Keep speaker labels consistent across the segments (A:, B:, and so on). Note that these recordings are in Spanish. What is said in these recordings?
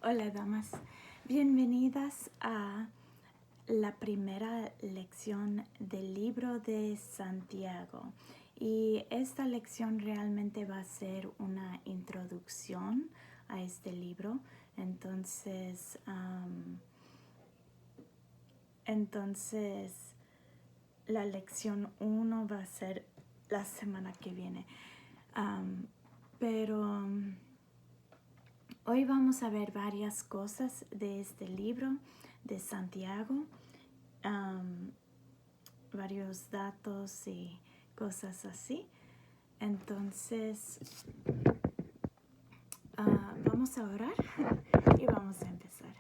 A: Hola, damas. Bienvenidas a la primera lección del libro de Santiago. Y esta lección realmente va a ser una introducción a este libro. Entonces, la lección 1 va a ser la semana que viene. Pero hoy vamos a ver varias cosas de este libro de Santiago, varios datos y cosas así. Entonces, vamos a orar y vamos a empezar.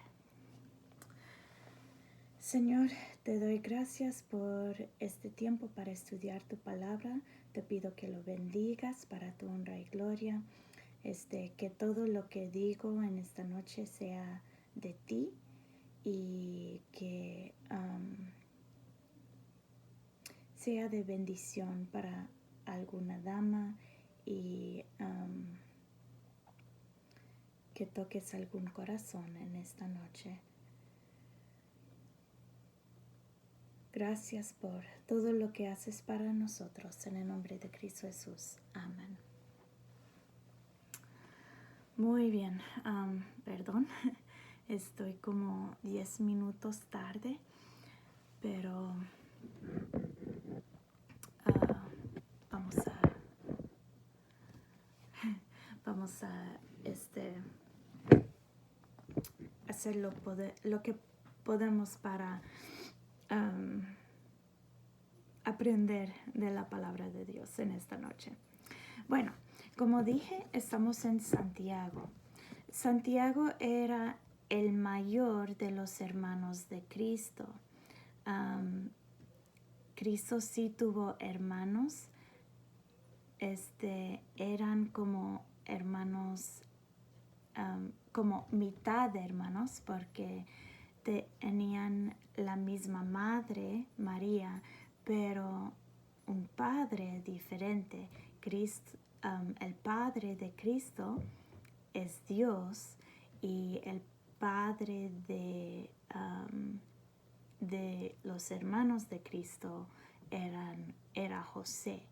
A: Señor, te doy gracias por este tiempo para estudiar tu palabra. Te pido que lo bendigas para tu honra y gloria. Que todo lo que digo en esta noche sea de ti y que sea de bendición para alguna dama y que toques algún corazón en esta noche. Gracias por todo lo que haces para nosotros. En el nombre de Cristo Jesús. Amén. Muy bien. Perdón. Estoy como 10 minutos tarde, pero vamos a hacer lo que podemos para aprender de la palabra de Dios en esta noche. Bueno, como dije, estamos en Santiago. Santiago era el mayor de los hermanos de Cristo. Cristo sí tuvo hermanos. Eran como hermanos, como mitad de hermanos, porque tenían la misma madre, María, pero un padre diferente. El padre de Cristo es Dios y el padre de los hermanos de Cristo era José.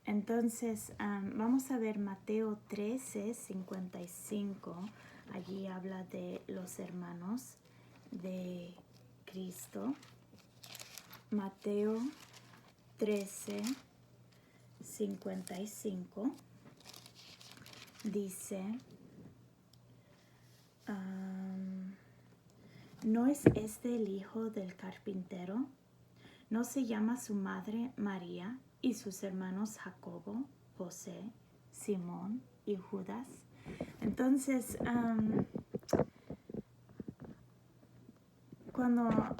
A: Entonces, vamos a ver Mateo 13:55. Allí habla de los hermanos de Cristo. Mateo 13:55 dice, ¿no es este el hijo del carpintero? ¿No se llama su madre María y sus hermanos Jacobo, José, Simón y Judas? Entonces, cuando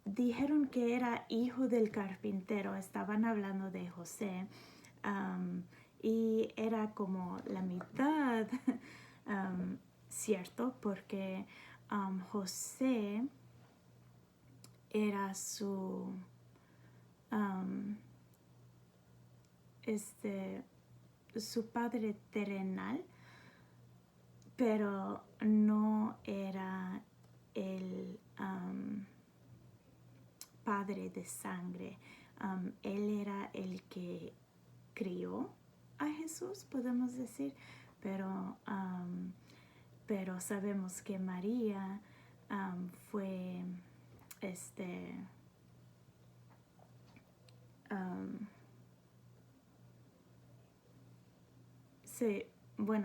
A: dijeron que era hijo del carpintero, estaban hablando de José, y era como la mitad, cierto, porque José era su padre terrenal, pero no era el padre de sangre. Él era el que crió a Jesús, podemos decir, pero sabemos que María fue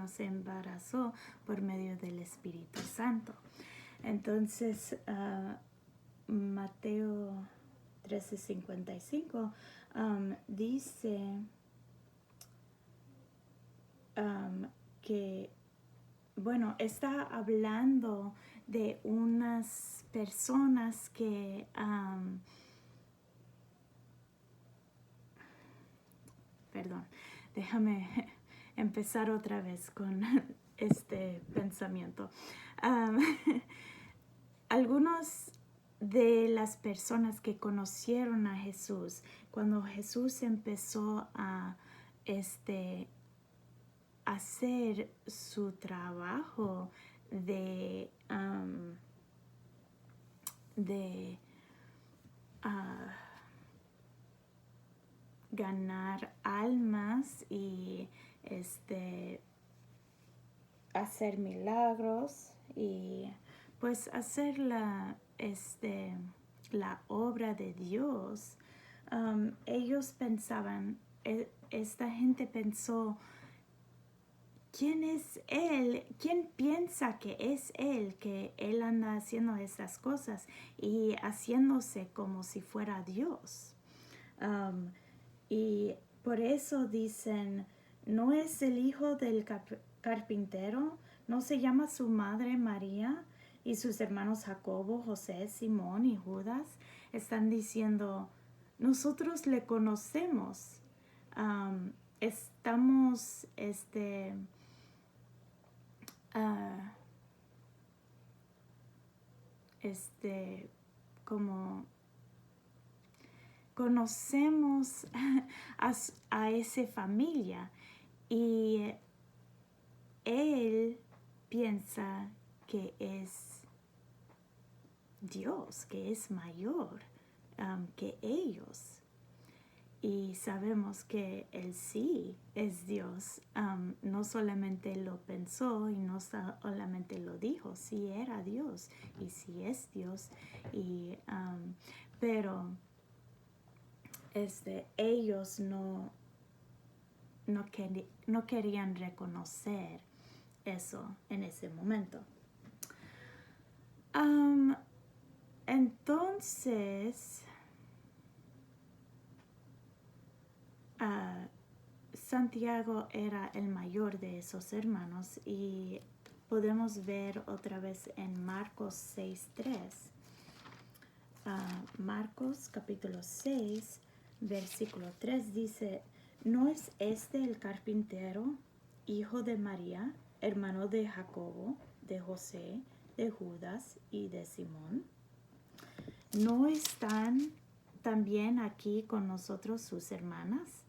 A: se embarazó por medio del Espíritu Santo. Entonces, Mateo 13:55 dice que, está hablando de unas personas que perdón, déjame empezar otra vez con este pensamiento. Algunos de las personas que conocieron a Jesús, cuando Jesús empezó a hacer su trabajo de, de ganar almas y hacer milagros y pues hacer la obra de Dios. Ellos pensaban, esta gente pensó, ¿quién es él? ¿Quién piensa que es él, que él anda haciendo estas cosas y haciéndose como si fuera Dios? Y por eso dicen, ¿no es el hijo del carpintero? ¿No se llama su madre María y sus hermanos Jacobo, José, Simón y Judas? Están diciendo, nosotros le conocemos. Estamos, como conocemos a esa familia y él piensa que es Dios, que es mayor que ellos. Y sabemos que él sí es Dios. No solamente lo pensó y no solamente lo dijo, sí era Dios y sí es Dios. Pero ellos no querían reconocer eso en ese momento. Entonces, Santiago era el mayor de esos hermanos y podemos ver otra vez en Marcos 6:3. Marcos capítulo 6, versículo 3 dice, ¿no es este el carpintero, hijo de María, hermano de Jacobo, de José, de Judas y de Simón? ¿No están también aquí con nosotros sus hermanas?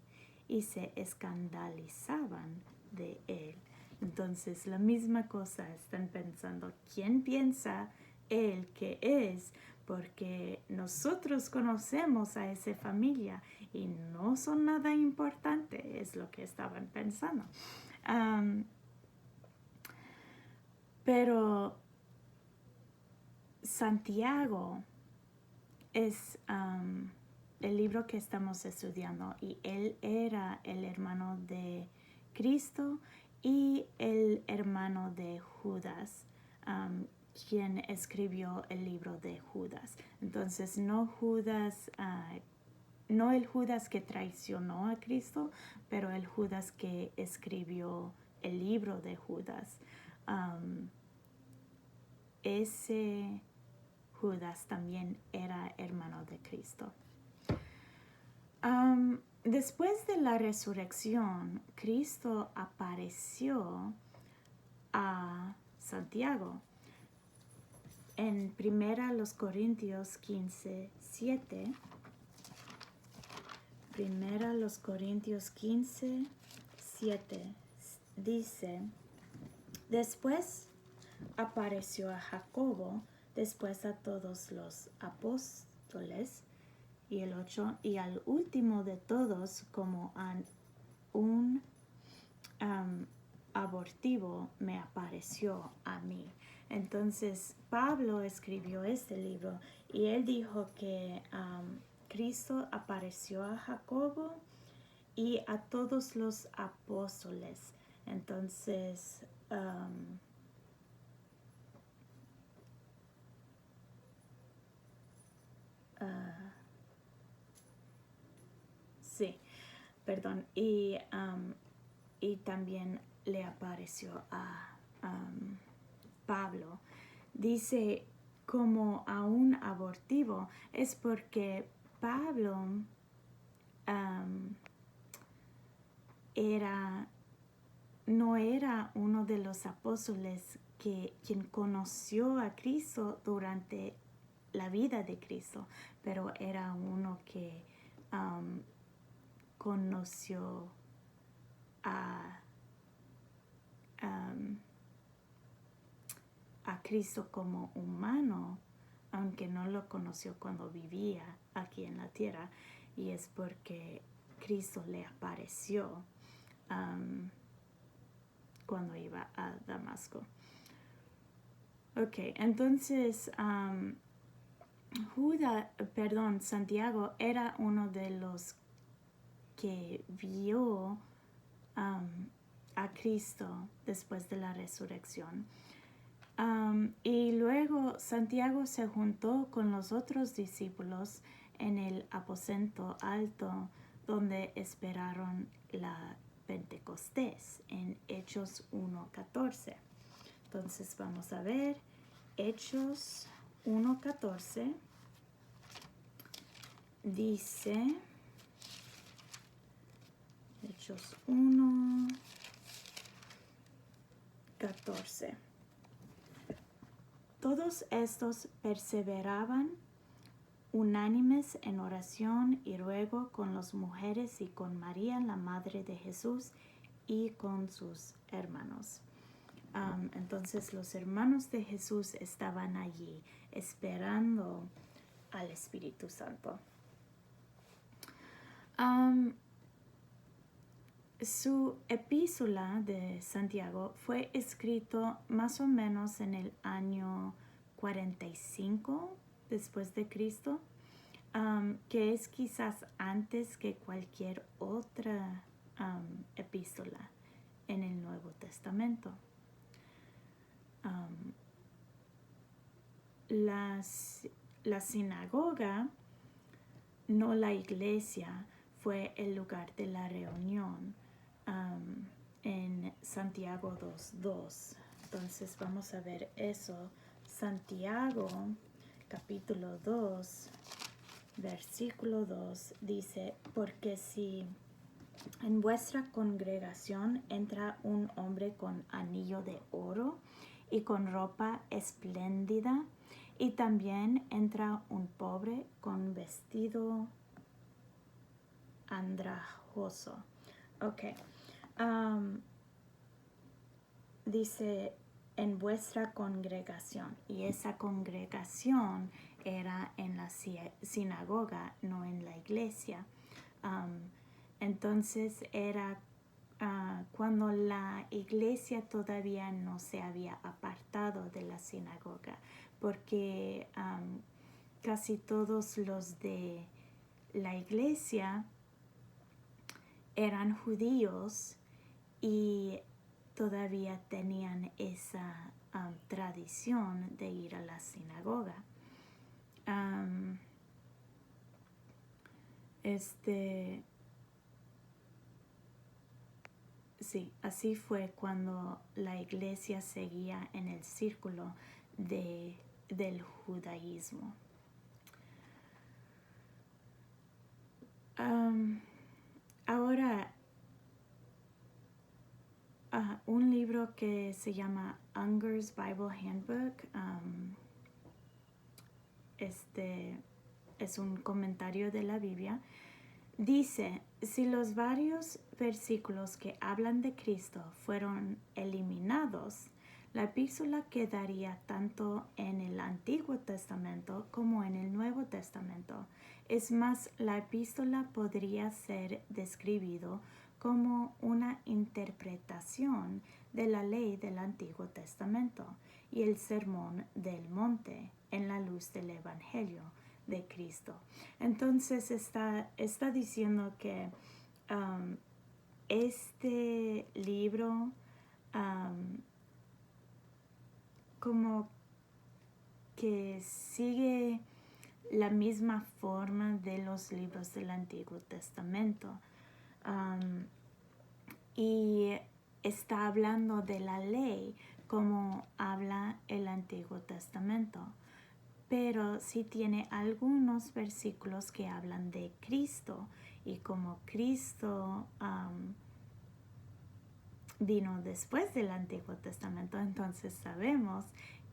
A: Y se escandalizaban de él. Entonces la misma cosa están pensando, ¿quién piensa él que es? Porque nosotros conocemos a esa familia y no son nada importante, es lo que estaban pensando. Pero Santiago es el libro que estamos estudiando y él era el hermano de Cristo y el hermano de Judas, quien escribió el libro de Judas. Entonces no Judas, no el Judas que traicionó a Cristo, pero el Judas que escribió el libro de Judas. Ese Judas también era hermano de Cristo. Después de la resurrección, Cristo apareció a Santiago. En 1 Corintios 15:7. 1 Corintios 15:7 dice, después apareció a Jacobo, después a todos los apóstoles, y el 8, y al último de todos como un abortivo me apareció a mí. Entonces Pablo escribió este libro y él dijo que Cristo apareció a Jacobo y a todos los apóstoles. Entonces sí, perdón, y también le apareció a Pablo. Dice como a un abortivo, es porque Pablo no era uno de los apóstoles quien conoció a Cristo durante la vida de Cristo, pero era uno que conoció a Cristo como humano, aunque no lo conoció cuando vivía aquí en la tierra, y es porque Cristo le apareció cuando iba a Damasco. Ok, entonces Santiago era uno de los que vio a Cristo después de la resurrección. Y luego Santiago se juntó con los otros discípulos en el aposento alto donde esperaron la Pentecostés en Hechos 1:14. Entonces vamos a ver Hechos 1:14. Dice Hechos 1:14. Todos estos perseveraban unánimes en oración y ruego con las mujeres y con María, la madre de Jesús, y con sus hermanos. Entonces los hermanos de Jesús estaban allí esperando al Espíritu Santo. Su epístola de Santiago fue escrito más o menos en el año 45 después de Cristo, que es quizás antes que cualquier otra epístola en el Nuevo Testamento. La sinagoga, no la iglesia, fue el lugar de la reunión en Santiago 2:2. Entonces vamos a ver eso. Santiago capítulo 2, versículo 2 dice: porque si en vuestra congregación entra un hombre con anillo de oro y con ropa espléndida, y también entra un pobre con vestido andrajoso. Ok. Dice en vuestra congregación, y esa congregación era en la sinagoga, no en la iglesia. Entonces era cuando la iglesia todavía no se había apartado de la sinagoga, porque casi todos los de la iglesia eran judíos y todavía tenían esa tradición de ir a la sinagoga. Sí, así fue cuando la iglesia seguía en el círculo del judaísmo. Ahora, un libro que se llama Unger's Bible Handbook, es un comentario de la Biblia. Dice: si los varios versículos que hablan de Cristo fueron eliminados, la epístola quedaría tanto en el Antiguo Testamento como en el Nuevo Testamento. Es más, la epístola podría ser describido como una interpretación de la ley del Antiguo Testamento y el Sermón del Monte en la luz del Evangelio de Cristo. Entonces está diciendo que este libro como que sigue la misma forma de los libros del Antiguo Testamento, y está hablando de la ley como habla el Antiguo Testamento, pero sí tiene algunos versículos que hablan de Cristo, y como Cristo vino después del Antiguo Testamento, entonces sabemos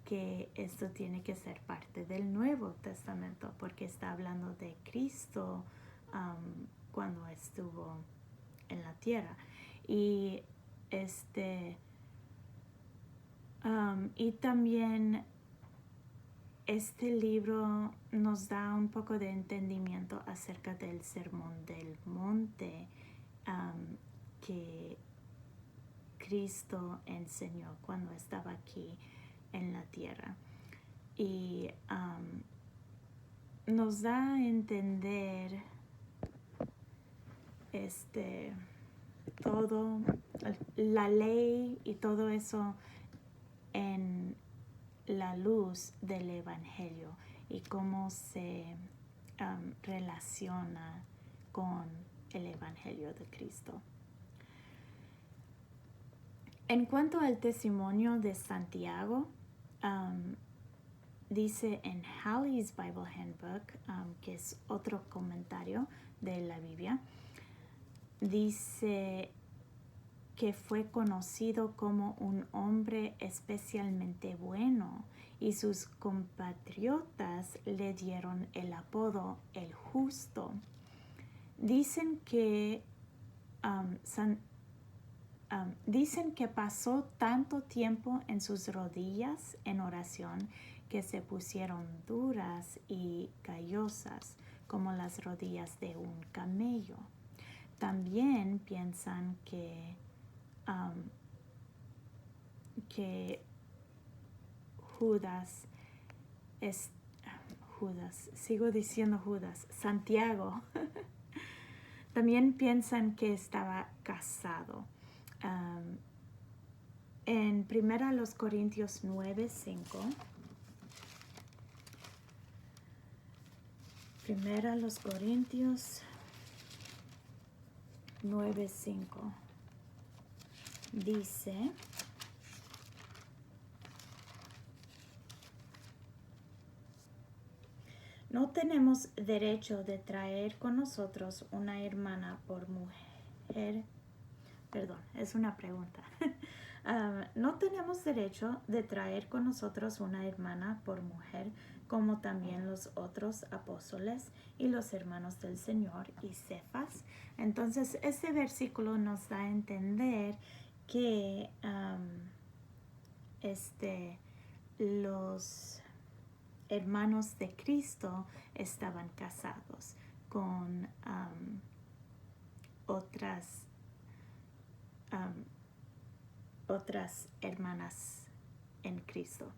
A: que esto tiene que ser parte del Nuevo Testamento, porque está hablando de Cristo cuando estuvo en la tierra. Y Y también este libro nos da un poco de entendimiento acerca del Sermón del Monte que Cristo enseñó cuando estaba aquí en la tierra. Y nos da a entender todo, la ley y todo eso en la luz del Evangelio y cómo se relaciona con el Evangelio de Cristo. En cuanto al testimonio de Santiago, dice en Halley's Bible Handbook, que es otro comentario de la Biblia, dice que fue conocido como un hombre especialmente bueno y sus compatriotas le dieron el apodo El Justo. Dicen que pasó tanto tiempo en sus rodillas en oración que se pusieron duras y callosas como las rodillas de un camello. También piensan que Santiago, también piensan que estaba casado. En 1 Corintios 9:5, 1 Corintios 9:5 dice: no tenemos derecho de traer con nosotros una hermana por mujer. Perdón, es una pregunta. No tenemos derecho de traer con nosotros una hermana por mujer, como también los otros apóstoles y los hermanos del Señor y Cefas. Entonces, este versículo nos da a entender que los hermanos de Cristo estaban casados con otras hermanas en Cristo.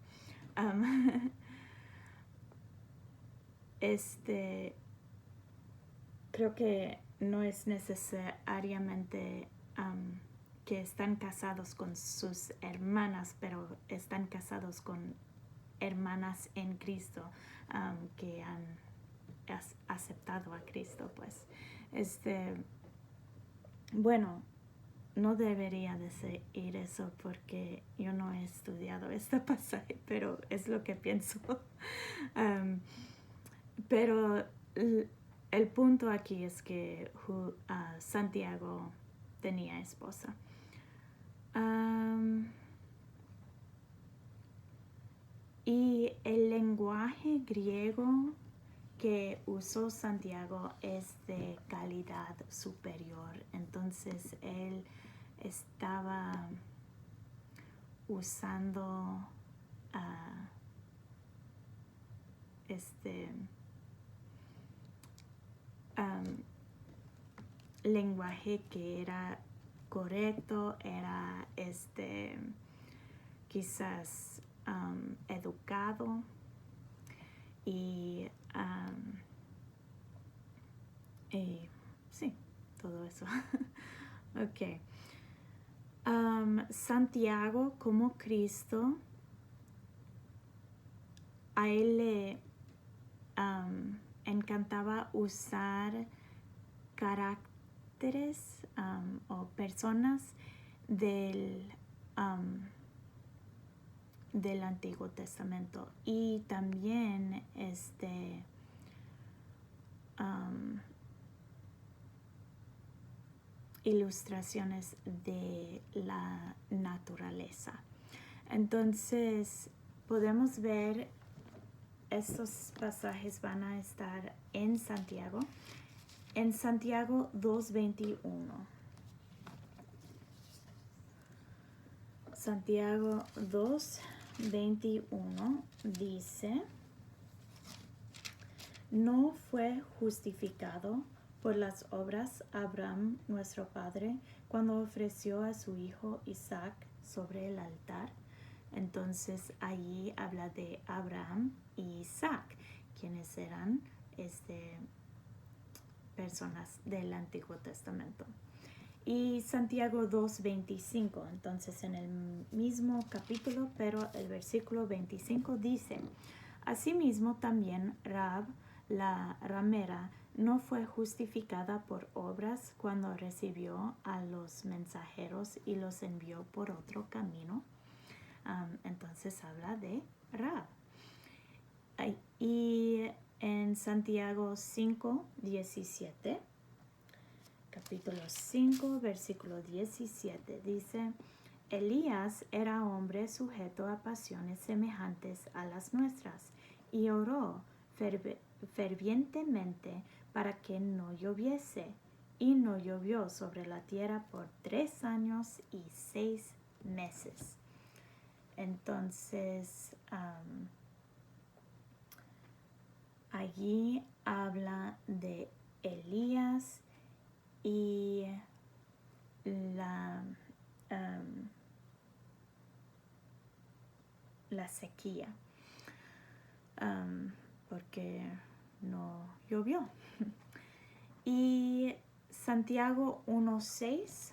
A: Creo que no es necesariamente que están casados con sus hermanas, pero están casados con hermanas en Cristo que han aceptado a Cristo, pues. Bueno, no debería decir eso porque yo no he estudiado este pasaje, pero es lo que pienso. Pero el punto aquí es que Santiago tenía esposa. Y el lenguaje griego que usó Santiago es de calidad superior. Entonces él estaba usando lenguaje que era correcto, era quizás educado y sí, todo eso. Ok. Santiago como Cristo, a él le encantaba usar caracteres o personas del Antiguo Testamento y también ilustraciones de la naturaleza. Entonces podemos ver estos pasajes van a estar en Santiago 2:21. Santiago 2:21 21 dice, ¿no fue justificado por las obras Abraham, nuestro padre, cuando ofreció a su hijo Isaac sobre el altar? Entonces allí habla de Abraham y Isaac, quienes eran personas del Antiguo Testamento. Y Santiago 2:25, entonces en el mismo capítulo, pero el versículo 25 dice, asimismo también Rahab, la ramera, no fue justificada por obras cuando recibió a los mensajeros y los envió por otro camino. Entonces habla de Rahab. Y en Santiago 5:17, capítulo 5, versículo 17, dice, Elías era hombre sujeto a pasiones semejantes a las nuestras, y oró fervientemente para que no lloviese, y no llovió sobre la tierra por 3 años y 6 meses. Entonces, allí habla de Elías y la sequía, porque no llovió. Y Santiago 1:6,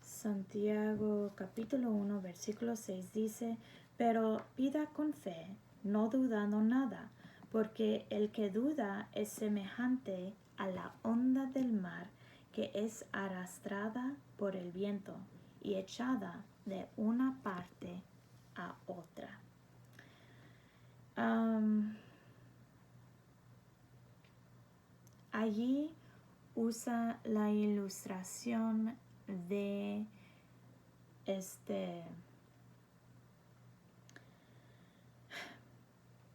A: Santiago capítulo 1, versículo 6 dice, pero pida con fe, no dudando nada, porque el que duda es semejante a la onda del mar que es arrastrada por el viento y echada de una parte a otra. Allí usa la ilustración de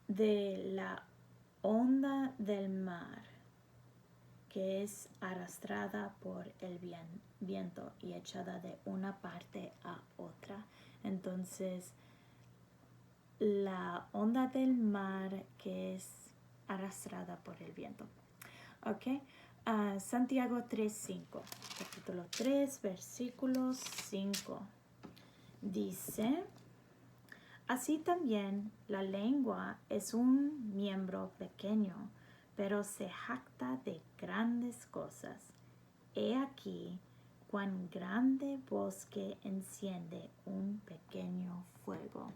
A: de la onda del mar que es arrastrada por el viento y echada de una parte a otra. Entonces, la onda del mar que es arrastrada por el viento. Ok. Santiago 3:5, capítulo 3, versículo 5. Dice, así también la lengua es un miembro pequeño, pero se jacta de grandes cosas. He aquí cuán grande bosque enciende un pequeño fuego.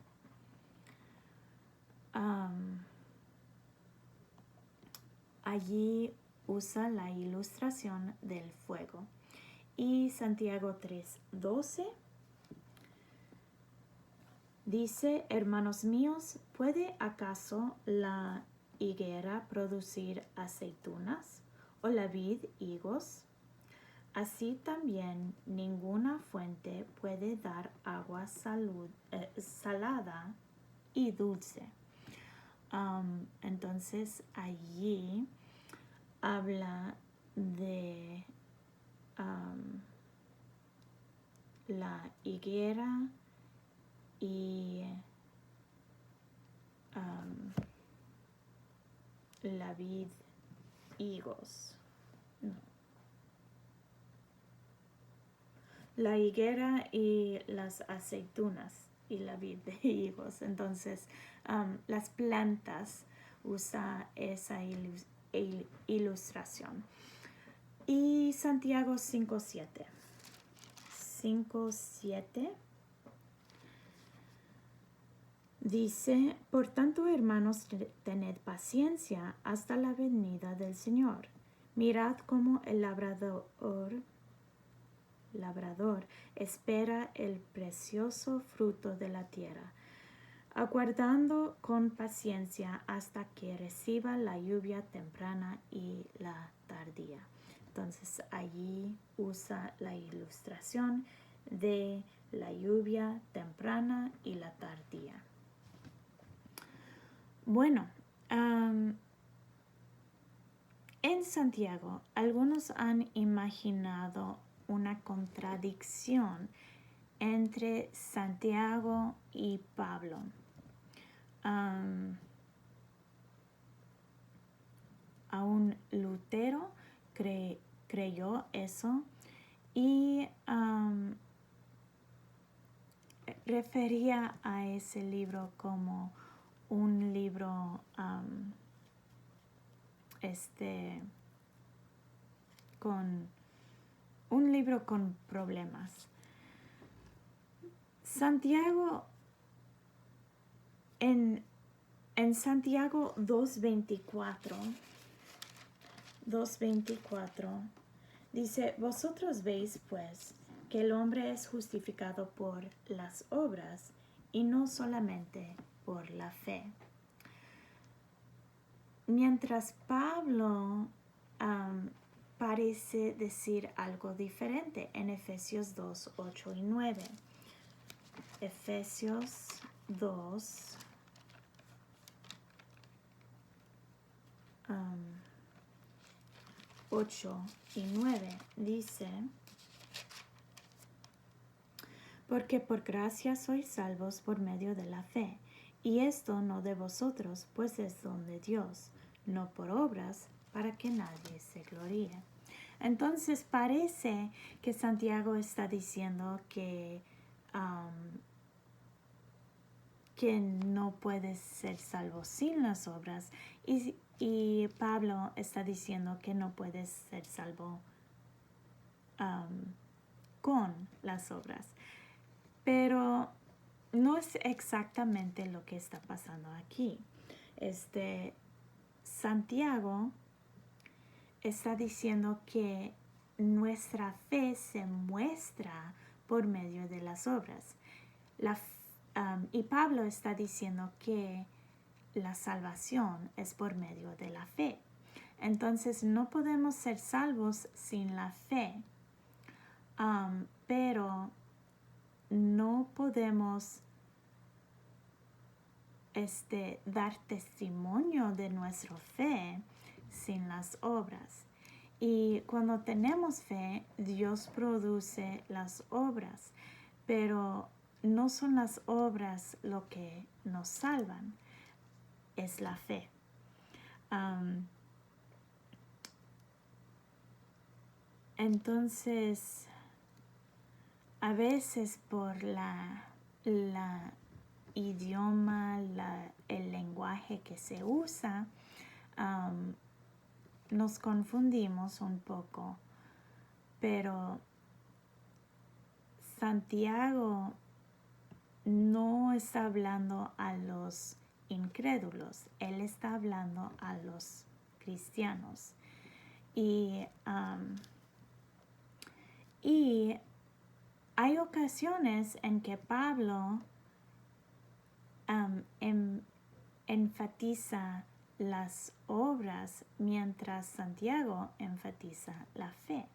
A: Allí usa la ilustración del fuego. Y Santiago 3:12 dice, hermanos míos, ¿puede acaso la higuera producir aceitunas o la vid higos? Así también ninguna fuente puede dar agua salada y dulce. Entonces allí habla de la higuera y la vid higos. No. La higuera y las aceitunas y la vid de higos. Entonces, las plantas usa esa ilustración. Y Santiago 5:7. 5:7 dice, por tanto, hermanos, tened paciencia hasta la venida del Señor. Mirad cómo el labrador espera el precioso fruto de la tierra, aguardando con paciencia hasta que reciba la lluvia temprana y la tardía. Entonces allí usa la ilustración de la lluvia temprana y la tardía. Bueno, en Santiago, algunos han imaginado una contradicción entre Santiago y Pablo. Aún Lutero creyó eso y refería a ese libro como un libro con problemas. Santiago, en Santiago 2:24 dice: vosotros veis pues que el hombre es justificado por las obras y no solamente por la fe. Mientras Pablo parece decir algo diferente en Efesios 2:8 y 9. Efesios 2, 8 y 9 dice: porque por gracia sois salvos por medio de la fe, y esto no de vosotros, pues es don de Dios, no por obras, para que nadie se gloríe. Entonces parece que Santiago está diciendo que no puedes ser salvo sin las obras, y Pablo está diciendo que no puedes ser salvo con las obras. Pero no es exactamente lo que está pasando aquí. Santiago está diciendo que nuestra fe se muestra por medio de las obras. Y Pablo está diciendo que la salvación es por medio de la fe. Entonces no podemos ser salvos sin la fe, pero no podemos dar testimonio de nuestra fe sin las obras. Y cuando tenemos fe, Dios produce las obras, pero no son las obras lo que nos salvan, es la fe. Entonces, a veces por la idioma, el lenguaje que se usa, nos confundimos un poco, pero Santiago no está hablando a los incrédulos, él está hablando a los cristianos. Y hay ocasiones en que Pablo enfatiza las obras mientras Santiago enfatiza la fe.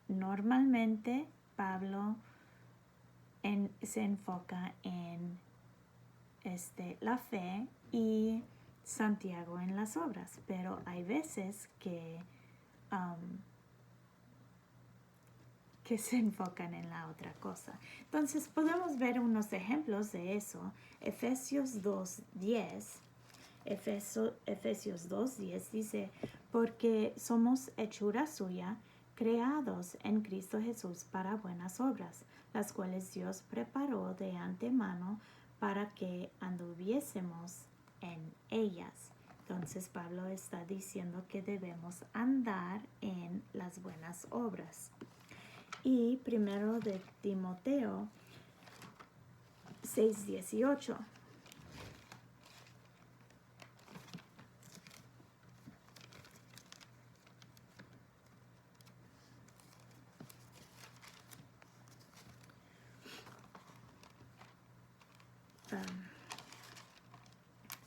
A: Normalmente Pablo se enfoca en la fe y Santiago en las obras, pero hay veces que se enfocan en la otra cosa. Entonces podemos ver unos ejemplos de eso. Efesios 2:10 dice: porque somos hechura suya, creados en Cristo Jesús para buenas obras, las cuales Dios preparó de antemano para que anduviésemos en ellas. Entonces Pablo está diciendo que debemos andar en las buenas obras. Y primero de Timoteo 6:18.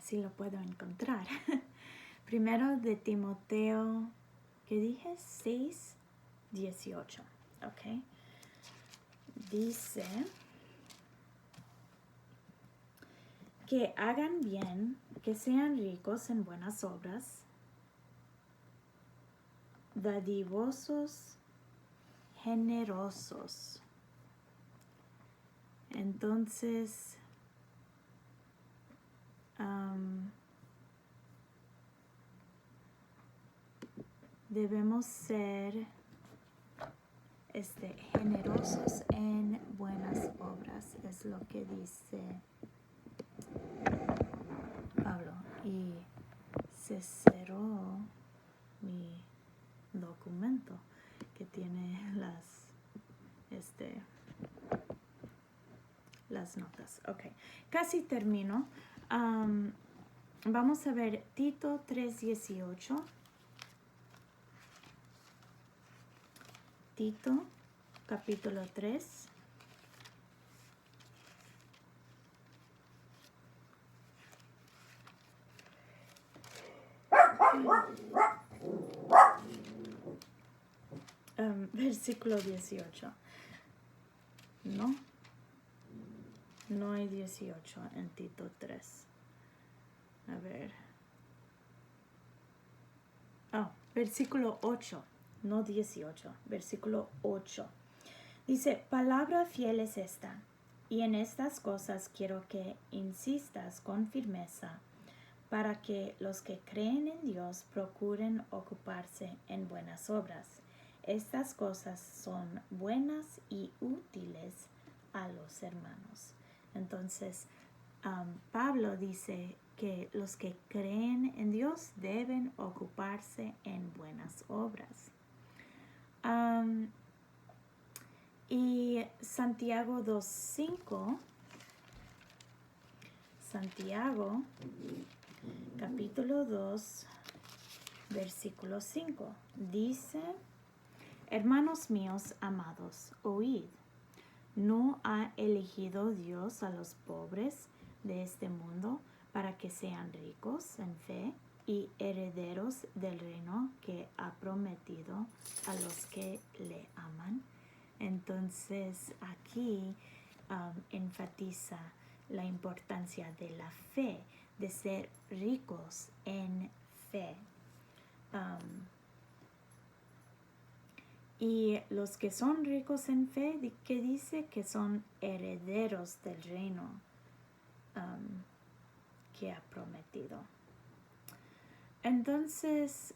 A: Si lo puedo encontrar. Primero de Timoteo, ¿qué dije? 6:18. Ok. Dice que hagan bien, que sean ricos en buenas obras, dadivosos, generosos, Entonces, debemos ser generosos en buenas obras, es lo que dice Pablo. Y se cerró mi documento que tiene las notas. Ok, casi termino. Vamos a ver Tito 3:18. Tito, capítulo 3. Versículo 18. No hay 18 en Tito 3. A ver. Versículo 8. No 18. Versículo 8. Dice, palabra fiel es esta, y en estas cosas quiero que insistas con firmeza, para que los que creen en Dios procuren ocuparse en buenas obras. Estas cosas son buenas y útiles a los hermanos. Entonces, Pablo dice que los que creen en Dios deben ocuparse en buenas obras. Y Santiago 2:5, Santiago capítulo 2, versículo 5, dice, hermanos míos amados, oíd, ¿no ha elegido Dios a los pobres de este mundo para que sean ricos en fe y herederos del reino que ha prometido a los que le aman? Entonces aquí enfatiza la importancia de la fe, de ser ricos en fe. Y los que son ricos en fe, ¿qué dice? Que son herederos del reino que ha prometido. Entonces,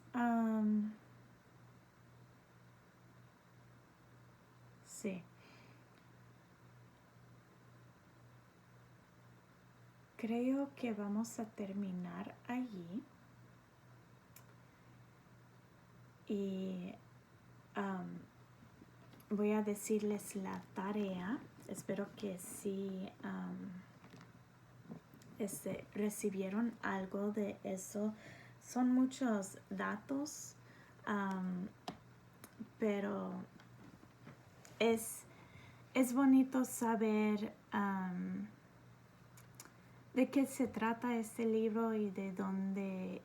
A: sí. Creo que vamos a terminar allí. Y voy a decirles la tarea. Espero que sí recibieron algo de eso. Son muchos datos, pero es bonito saber de qué se trata este libro y de dónde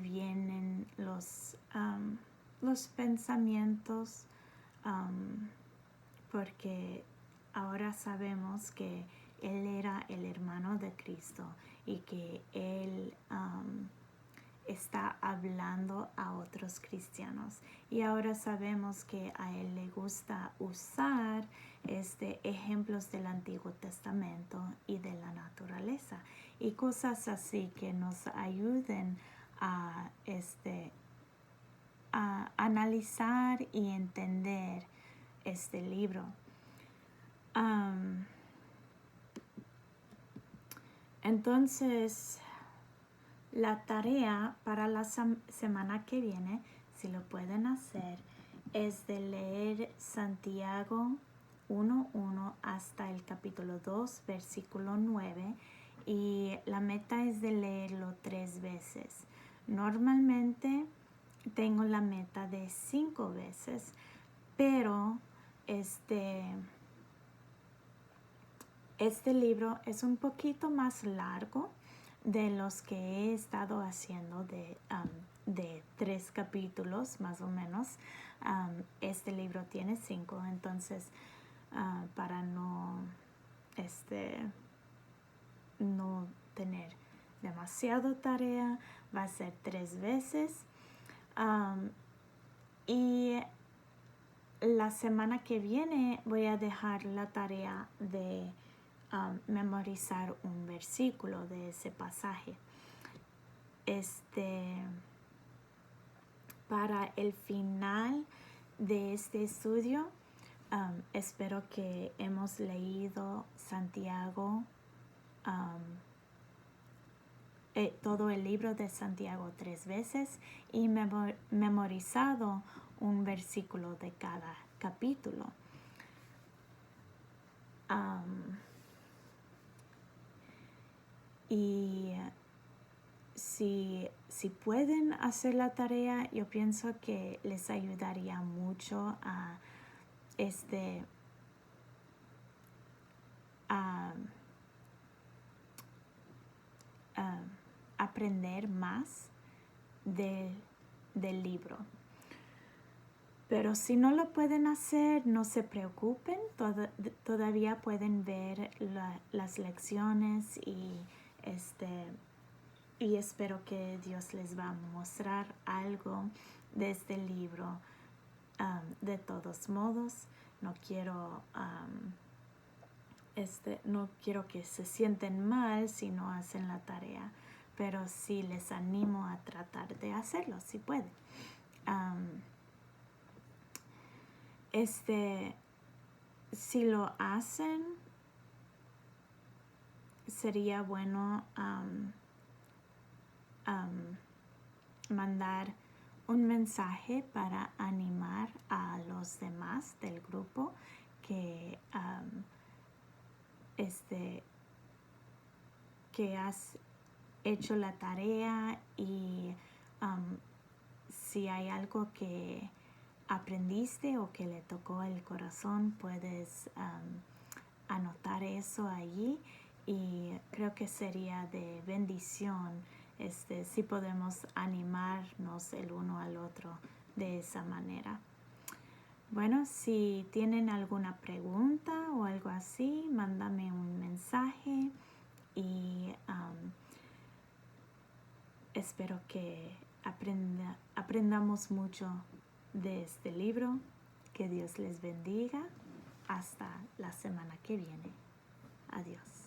A: vienen los pensamientos, porque ahora sabemos que Él era el hermano de Cristo y que Él está hablando a otros cristianos. Y ahora sabemos que a Él le gusta usar ejemplos del Antiguo Testamento y de la naturaleza y cosas así que nos ayuden a analizar y entender este libro. Entonces, la tarea para la semana que viene, si lo pueden hacer, es de leer Santiago 1:1 hasta el capítulo 2, versículo 9, y la meta es de leerlo 3 veces. Normalmente tengo la meta de 5 veces, pero este libro es un poquito más largo de los que he estado haciendo de 3 capítulos más o menos. Este libro tiene 5, entonces para no tener demasiado tarea va a ser 3 veces. Y la semana que viene voy a dejar la tarea de memorizar un versículo de ese pasaje. Para el final de este estudio, espero que hemos leído Santiago, todo el libro de Santiago 3 veces y memorizado un versículo de cada capítulo. Y si pueden hacer la tarea, yo pienso que les ayudaría mucho a aprender más del libro. Pero si no lo pueden hacer, no se preocupen, todavía pueden ver las lecciones y espero que Dios les va a mostrar algo de este libro. De todos modos, no quiero que se sienten mal si no hacen la tarea, pero sí les animo a tratar de hacerlo si pueden. Si lo hacen, sería bueno mandar un mensaje para animar a los demás del grupo que has hecho la tarea y si hay algo que aprendiste o que le tocó el corazón, puedes anotar eso allí y creo que sería de bendición si podemos animarnos el uno al otro de esa manera. Bueno, si tienen alguna pregunta o algo así, mándame un mensaje y espero que aprendamos mucho de este libro. Que Dios les bendiga. Hasta la semana que viene. Adiós.